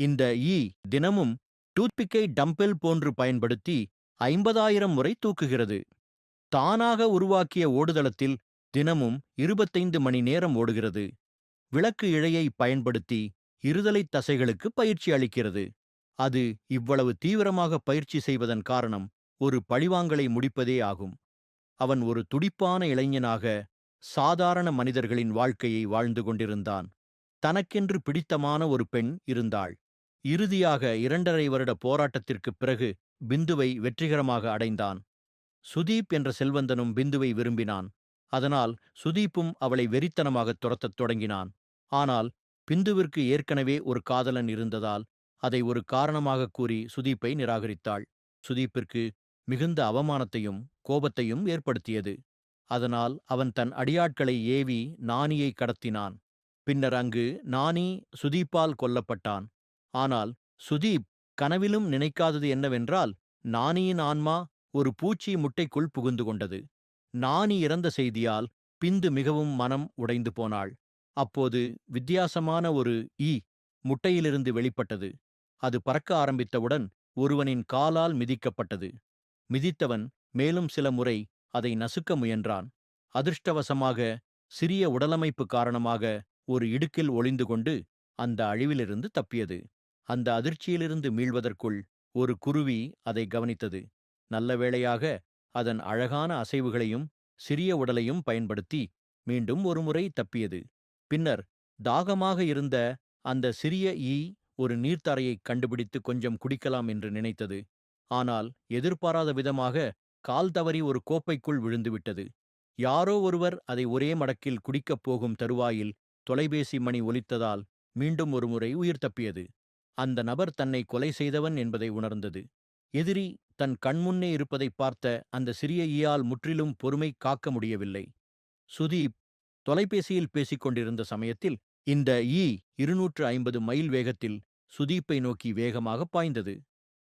இந்த ஈ தினமும் டூத்பிக்கை டம்பெல் போன்று பயன்படுத்தி 50,000 முறை தூக்குகிறது. தானாக உருவாக்கிய ஓடுதளத்தில் தினமும் 25 மணி நேரம் ஓடுகிறது. விளக்கு இழையை பயன்படுத்தி இருதலைத் தசைகளுக்கு பயிற்சி அளிக்கிறது. அது இவ்வளவு தீவிரமாக பயிற்சி செய்வதன் காரணம் ஒரு பழிவாங்கலை முடிப்பதே ஆகும். அவன் ஒரு துடிப்பான இளைஞனாக சாதாரண மனிதர்களின் வாழ்க்கையை வாழ்ந்து கொண்டிருந்தான். தனக்கென்று பிடித்தமான ஒரு பெண் இருந்தாள். இறுதியாக 2½ வருட போராட்டத்திற்குப் பிறகு பிந்துவை வெற்றிகரமாக அடைந்தான். சுதீப் என்ற செல்வந்தனும் பிந்துவை விரும்பினான். அதனால் சுதீப்பும் அவளை வெறித்தனமாகத் துரத்தத் தொடங்கினான். ஆனால் பிந்துவிற்கு ஏற்கனவே ஒரு காதலன் இருந்ததால் அதை ஒரு காரணமாகக் கூறி சுதீப்பை நிராகரித்தாள். சுதீப்பிற்கு மிகுந்த அவமானத்தையும் கோபத்தையும் ஏற்படுத்தியது. அதனால் அவன் தன் அடியாட்களை ஏவி நானியை கடத்தினான். பின்னர் அங்கு நானி சுதீப்பால் கொல்லப்பட்டான். ஆனால் சுதீப் கனவிலும் நினைக்காதது என்னவென்றால், நானியின் ஆன்மா ஒரு பூச்சி முட்டைக்குள் புகுந்து கொண்டது. நானி இறந்த செய்தியால் பிந்து மிகவும் மனம் உடைந்து போனாள். அப்போது வித்தியாசமான ஒரு ஈ முட்டையிலிருந்து வெளிப்பட்டது. அது பறக்க ஆரம்பித்தவுடன் ஒருவனின் காலால் மிதிக்கப்பட்டது. மிதித்தவன் மேலும் சில முறை அதை நசுக்க முயன்றான். அதிர்ஷ்டவசமாக சிறிய உடலமைப்பு காரணமாக ஒரு இடுக்கில் ஒளிந்து கொண்டு அந்த அழிவிலிருந்து தப்பியது. அந்த அதிர்ச்சியிலிருந்து மீள்வதற்குள் ஒரு குருவி அதை கவனித்தது. நல்ல வேளையாக அதன் அழகான அசைவுகளையும் சிறிய உடலையும் பயன்படுத்தி மீண்டும் ஒருமுறை தப்பியது. பின்னர் தாகமாக இருந்த அந்த சிறிய ஈ ஒரு நீர்த்தாரையைக் கண்டுபிடித்து கொஞ்சம் குடிக்கலாம் என்று நினைத்தது. ஆனால் எதிர்பாராத விதமாக கால் தவறி ஒரு கோப்பைக்குள் விழுந்துவிட்டது. யாரோ ஒருவர் அதை ஒரே மடக்கில் குடிக்கப் போகும் தருவாயில் தொலைபேசி மணி ஒலித்ததால் மீண்டும் ஒருமுறை உயிர் தப்பியது. அந்த நபர் தன்னை கொலை செய்தவன் என்பதை உணர்ந்தது. எதிரி தன் கண்முன்னே இருப்பதைப் பார்த்த அந்த சிறிய ஈயால் முற்றிலும் பொறுமை காக்க முடியவில்லை. சுதீப் தொலைபேசியில் பேசிக் கொண்டிருந்த சமயத்தில் இந்த ஈ 250 மைல் வேகத்தில் சுதீப்பை நோக்கி வேகமாக பாய்ந்தது.